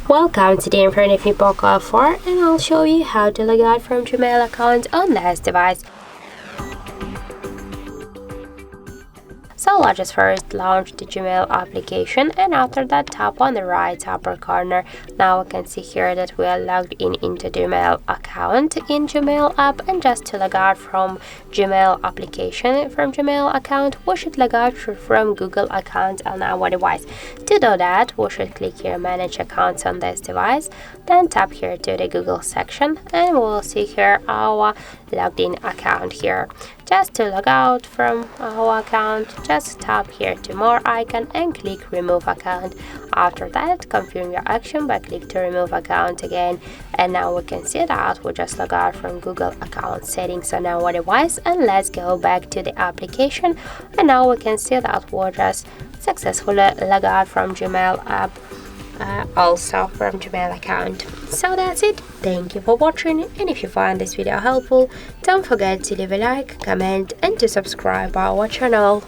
Welcome to the Infinite POCO F4, and I'll show you how to log out from Gmail account on this device. So let's just first launch the Gmail application, and after that tap on the right upper corner. Now we can see here that we are logged in into Gmail account in Gmail app, and just to log out from Gmail application from Gmail account, we should log out from Google account on our device. To do that, we should click here manage accounts on this device, then tap here to the Google section, and we'll see here our logged in account here. Just to log out from our account, just tap here to more icon and click remove account. After that, confirm your action by click to remove account again, and now we can see that we just log out from Google account settings on our device. And let's go back to the application, and now we can see that we just successfully log out from Gmail app, also from Gmail account. So that's it. Thank you for watching, and if you find this video helpful, don't forget to leave a like, comment and to subscribe our channel.